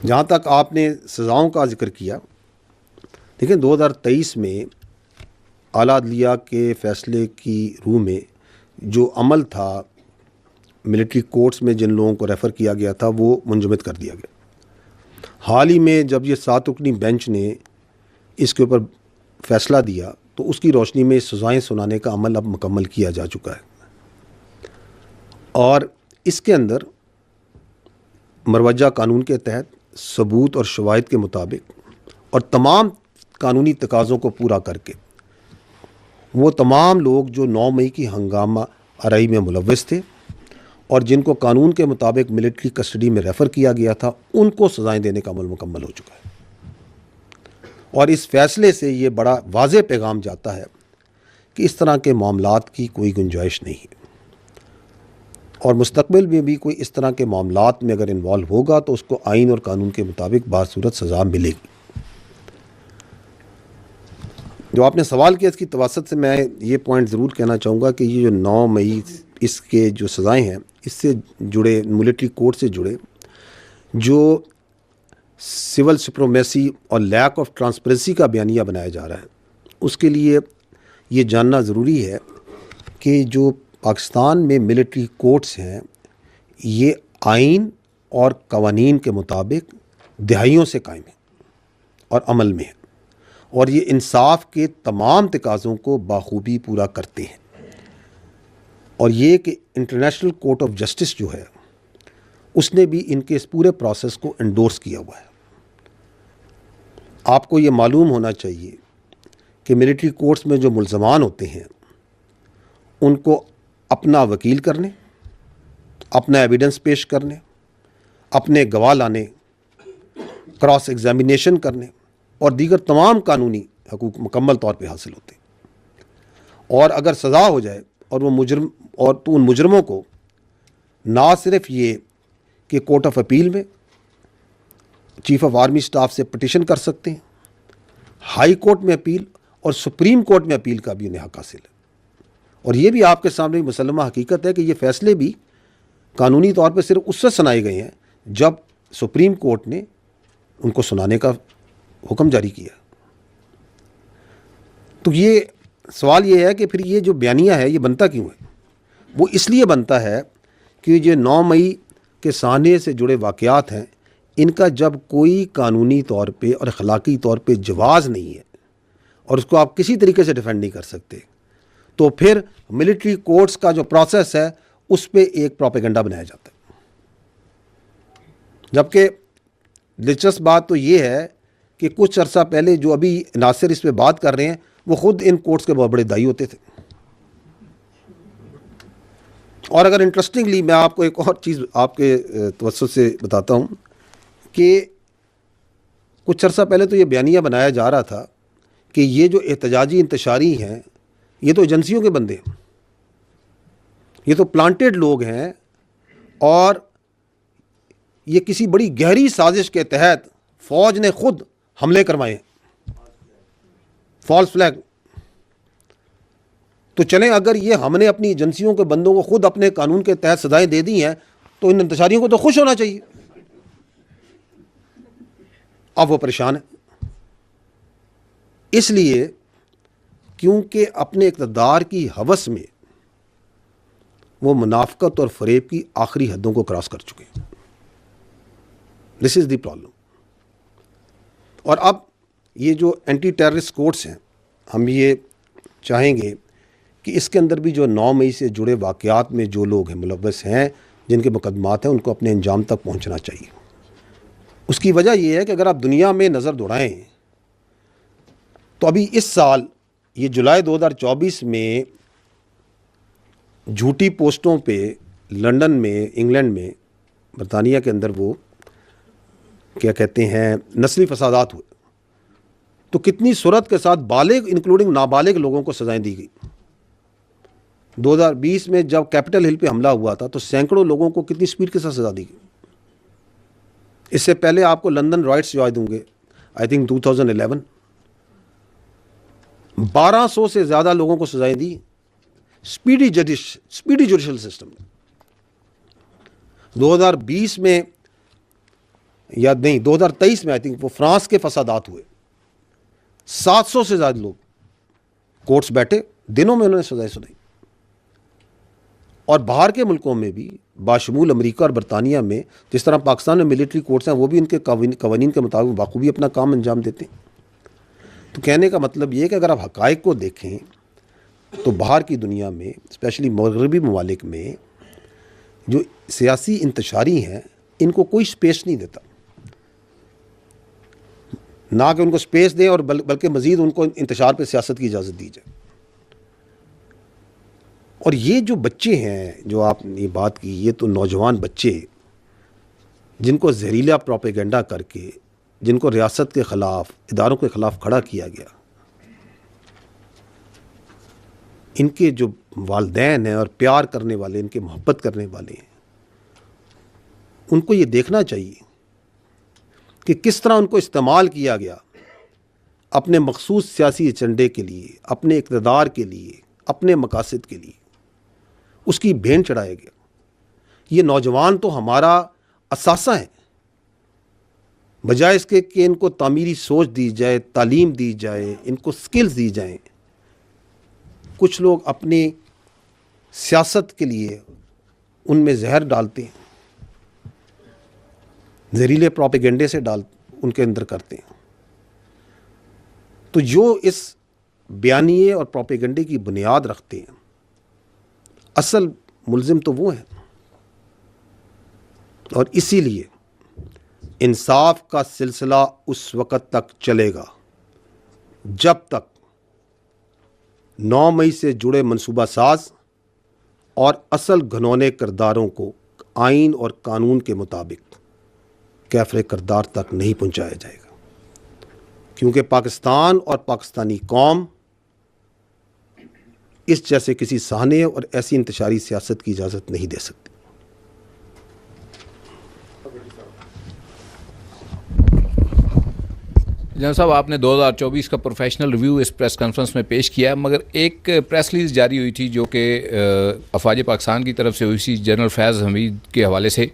जहाँ तक आपने सज़ाओं का जिक्र किया, देखिए 2023 में आला अदलिया के फ़ैसले की रूह में जो अमल था, मिलिट्री कोर्ट्स में जिन लोगों को रेफ़र किया गया था वो मुंजमद कर दिया गया। हाल ही में जब ये 7 रुकनी बेंच ने इसके ऊपर फ़ैसला दिया तो उसकी रोशनी में सज़ाएँ सुनाने का अमल अब मुकम्मल किया जा चुका है और इसके अंदर मरवजा कानून के तहत सबूत और शवाहिद के मुताबिक और तमाम कानूनी तकाज़ों को पूरा करके वो तमाम लोग जो 9 मई की हंगामा आराई में मुलव्वस थे और जिनको कानून के मुताबिक मिलिट्री कस्टडी में रेफ़र किया गया था, उनको सज़ाएँ देने का अमल मुकम्मल हो चुका है। और इस फ़ैसले से ये बड़ा वाज़ेह पैगाम जाता है कि इस तरह के मामलात की कोई गुंजाइश नहीं है और मुस्तक़बिल में भी कोई इस तरह के मामलात में अगर इन्वॉल्व होगा तो उसको आइन और कानून के मुताबिक बासूरत सज़ा मिलेगी। जो आपने सवाल किया, इसकी तवासत से मैं ये पॉइंट ज़रूर कहना चाहूँगा कि ये जो 9 मई इसके जो सज़ाएँ हैं, इससे जुड़े मिलिट्री कोर्ट से जुड़े जो सिविल सुप्रीमेसी और लैक ऑफ ट्रांसपेरेंसी का बयानिया बनाया जा रहा है, उसके लिए ये जानना ज़रूरी है कि जो पाकिस्तान में मिलिट्री कोर्ट्स हैं ये आइन और कवानीन के मुताबिक दहाइयों से कायम है और अमल में है और ये इंसाफ के तमाम तकाज़ों को बाखूबी पूरा करते हैं और ये कि इंटरनेशनल कोर्ट ऑफ जस्टिस जो है उसने भी इनके इस पूरे प्रोसेस को एंडोर्स किया हुआ है। आपको ये मालूम होना चाहिए कि मिलिट्री कोर्ट्स में जो मुल्ज़मान होते हैं उनको अपना वकील करने, अपना एविडेंस पेश करने, अपने गवाह लाने, क्रॉस एग्जामिनेशन करने और दीगर तमाम कानूनी हकूक़ मुकम्मल तौर पे हासिल होते हैं और अगर सज़ा हो जाए और वो मुजरम और तो उन मुजरमों को ना सिर्फ ये कि कोर्ट ऑफ अपील में चीफ ऑफ आर्मी स्टाफ से पटिशन कर सकते हैं, हाई कोर्ट में अपील और सुप्रीम कोर्ट में अपील का भी उन्हें हक हासिल है। और ये भी आपके सामने मुसल्लमा हकीकत है कि ये फ़ैसले भी कानूनी तौर पर सिर्फ उससे सुनाए गए हैं जब सुप्रीम कोर्ट ने उनको सुनाने का हुक्म जारी किया। तो ये सवाल ये है कि फिर ये जो बयानिया है ये बनता क्यों है? वो इसलिए बनता है कि ये 9 मई के साने से जुड़े वाक़यात हैं, इनका जब कोई कानूनी तौर पे और अखलाकी तौर पे जवाज़ नहीं है और उसको आप किसी तरीके से डिफेंड नहीं कर सकते, तो फिर मिलिट्री कोर्ट्स का जो प्रोसेस है उस पर एक प्रोपेगेंडा बनाया जाता है। जबकि दिलचस्प बात तो ये है कि कुछ अर्सा पहले जो अभी नासिर इस पर बात कर रहे हैं वो ख़ुद इन कोर्ट्स के बहुत बड़े दाई होते थे। और अगर इंटरेस्टिंगली मैं आपको एक और चीज़ आपके तवज्जुह से बताता हूँ कि कुछ अर्सा पहले तो ये बयानिया बनाया जा रहा था कि ये जो एहतजाजी इंतशारी हैं ये तो एजेंसियों के बंदे हैं, ये तो प्लांटेड लोग हैं और ये किसी बड़ी गहरी साजिश के तहत फ़ौज ने खुद हमले करवाए हैं, फॉल्स फ्लैग। तो चलें, अगर ये हमने अपनी एजेंसियों के बंदों को खुद अपने कानून के तहत सजाएं दे दी हैं तो इन इंतशारियों को तो खुश होना चाहिए। अब वो परेशान है इसलिए क्योंकि अपने इक़्तिदार की हवस में वो मुनाफ़क़त और फ़रेब की आखिरी हदों को क्रॉस कर चुके हैं। This is the problem. और अब ये जो एंटी टेररिस्ट कोर्ट्स हैं, हम ये चाहेंगे कि इसके अंदर भी जो 9 मई से जुड़े वाक़यात में जो लोग हैं मुलव्वस हैं, जिनके मुकदमात हैं, उनको अपने अंजाम तक पहुँचना चाहिए। उसकी वजह यह है कि अगर आप दुनिया में नज़र दौड़ाएँ तो अभी इस साल ये जुलाई 2024 में झूठी पोस्टों पे लंदन में, इंग्लैंड में, बरतानिया के अंदर वो क्या कहते हैं नस्ली फसादात हुए, तो कितनी सूरत के साथ बालिग इंक्लूडिंग नाबालिग लोगों को सजाएं दी गई। 2020 में जब कैपिटल हिल पे हमला हुआ था तो सैकड़ों लोगों को कितनी स्पीड के साथ सजा दी गई। इससे पहले आपको लंदन राइट्स याद होंगे, आई थिंक 2011, 1200 से ज़्यादा लोगों को सजाएं दी स्पीडी जुडिशल सिस्टम में। 2020 में या नहीं 2023 में आई थिंक वो फ्रांस के फसादात हुए, 700 से ज़्यादा लोग कोर्ट्स बैठे, दिनों में उन्होंने सजाएं सुनाई। और बाहर के मुल्कों में भी बाशमूल अमेरिका और बरतानिया में जिस तरह पाकिस्तान में मिलिट्री कोर्ट्स हैं, वो भी उनके कवानीन के मुताबिक बाखूबी अपना काम अंजाम देते हैं। तो कहने का मतलब ये है कि अगर आप हक़ाइक़ को देखें तो बाहर की दुनिया में, स्पेशली मगरबी ममालिक में, जो सियासी इंतशारी हैं इनको कोई स्पेस नहीं देता, ना कि उनको स्पेस दें और बल्कि मज़ीद उनको इंतशार पर सियासत की इजाज़त दी जाए। और ये जो बच्चे हैं जो आपने बात की, ये तो नौजवान बच्चे जिनको जहरीला प्रोपेगेंडा करके, जिनको रियासत के ख़िलाफ़, इदारों के ख़िलाफ़ खड़ा किया गया, इनके जो वालिदैन हैं और प्यार करने वाले, इनके मोहब्बत करने वाले हैं, उनको ये देखना चाहिए कि किस तरह उनको इस्तेमाल किया गया अपने मखसूस सियासी एजेंडे के लिए, अपने इक़्तिदार के लिए, अपने मकासद के लिए, उसकी भेंट चढ़ाया गया। ये नौजवान तो हमारा असासा है, बजाय इसके कि इनको तामीरी सोच दी जाए, तालीम दी जाए, इनको स्किल्स दी जाएं, कुछ लोग अपनी सियासत के लिए उनमें जहर डालते हैं, जहरीले प्रोपेगेंडे से उनके अंदर करते हैं। तो जो इस बयानिए और प्रोपेगेंडे की बुनियाद रखते हैं, असल मुल्ज़िम तो वो हैं। और इसीलिए इंसाफ का सिलसिला उस वक़्त तक चलेगा जब तक 9 मई से जुड़े मनसूबा साज और असल घनौने किरदारों को आइन और कानून के मुताबिक कैफ़रे किरदार तक नहीं पहुंचाया जाएगा, क्योंकि पाकिस्तान और पाकिस्तानी कौम इस जैसे किसी सहाने और ऐसी इंतशारी सियासत की इजाज़त नहीं दे सकती। जनरल साहब, आपने 2024 का प्रोफेशनल रिव्यू इस प्रेस कॉन्फ्रेंस में पेश किया, मगर एक प्रेस रिलीज़ जारी हुई थी जो कि अफवाज पाकिस्तान की तरफ से हुई थी जनरल फैज़ हमीद के हवाले से।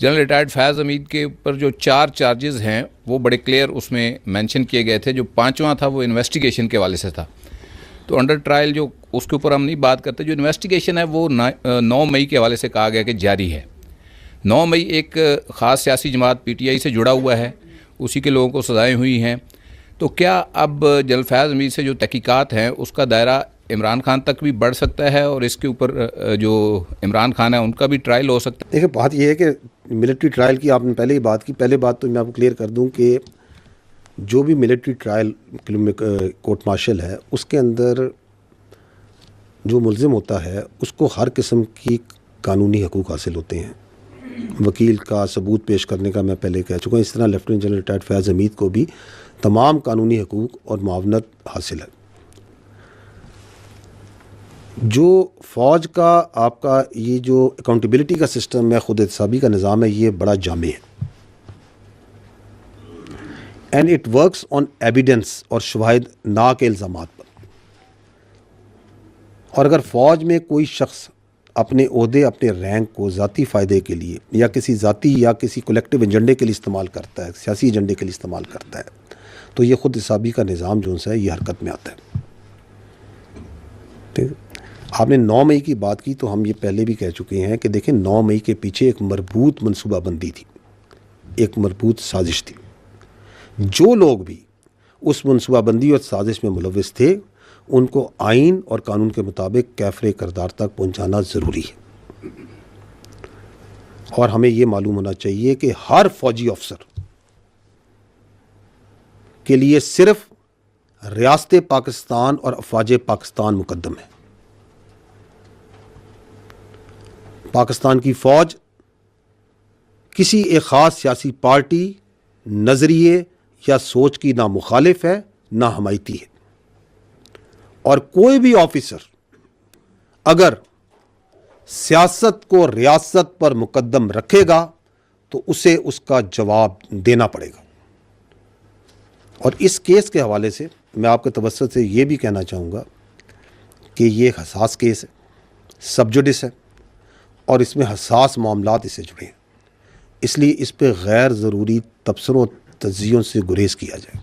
जनरल रिटायर्ड फैज़ हमीद के ऊपर जो 4 चार्जेस हैं वो बड़े क्लियर उसमें मेंशन किए गए थे। जो 5वां था वो इन्वेस्टिगेशन के हवाले से था। तो अंडर ट्रायल जो उसके ऊपर हम नहीं बात करते, जो इन्वेस्टिगेशन है वो 9 मई के हवाले से कहा गया कि जारी है। 9 मई एक ख़ास सियासी जमात PTI से जुड़ा हुआ है, उसी के लोगों को सज़ाएँ हुई हैं। तो क्या अब जनरल फैज़ हमीद से जो तहकीकात हैं उसका दायरा इमरान खान तक भी बढ़ सकता है और इसके ऊपर जो इमरान खान है उनका भी ट्रायल हो सकता है? देखिए, बात यह है कि मिलिट्री ट्रायल की आपने पहले ही बात की। पहले बात तो मैं आपको क्लियर कर दूं कि जो भी मिलिट्री ट्रायल कोर्ट मार्शल है, उसके अंदर जो मुल्ज़िम होता है उसको हर किस्म की कानूनी हकूक़ हासिल होते हैं। वकील का सबूत पेश करने का मैं पहले कह चुका हूँ। इस तरह लेफ्टिनेंट जनरल रिटायर्ड फैज़ हमीद को भी तमाम कानूनी हकूक़ और मुआवनत हासिल है। जो फ़ौज का आपका ये जो अकाउंटेबिलिटी का सिस्टम है, खुद एहतसाबी का निज़ाम है, ये बड़ा जामे है and it works on evidence और शवाहिद ना के इल्ज़ामात पर। और अगर फ़ौज में कोई शख्स अपने ओहदे, अपने रैंक को ज़ाती फ़ायदे के लिए या किसी ज़ाती या किसी कलेक्टिव एजेंडे के लिए इस्तेमाल करता है, सियासी एजेंडे के लिए इस्तेमाल करता है, तो ये खुद एहतसाबी का निज़ाम जो है ये हरकत में आता है। ठीक है, आपने 9 मई की बात की, तो हम ये पहले भी कह चुके हैं कि देखें 9 मई के पीछे एक मरबूत मनसूबाबंदी थी, एक मरबूत साजिश थी। जो लोग भी उस मनसूबाबंदी और साजिश में मुलव्विस थे उनको आइन और कानून के मुताबिक कैफ़रे किरदार तक पहुंचाना ज़रूरी है। और हमें ये मालूम होना चाहिए कि हर फौजी अफसर के लिए सिर्फ रियासत पाकिस्तान और अफवाज पाकिस्तान मुकद्दम है। पाकिस्तान की फ़ौज किसी एक ख़ास सियासी पार्टी, नज़रिए या सोच की ना मुखालिफ है ना हमायती है। और कोई भी ऑफिसर अगर सियासत को रियासत पर मुकद्दम रखेगा तो उसे उसका जवाब देना पड़ेगा। और इस केस के हवाले से मैं आपके तवज्जुह से ये भी कहना चाहूँगा कि ये एक हसास केस है, सब जुडिस है और इसमें हसास मामलात इससे जुड़े हैं। इसलिए इस पे गैर ज़रूरी तबसरों तज्जियों से गुरेज किया जाए।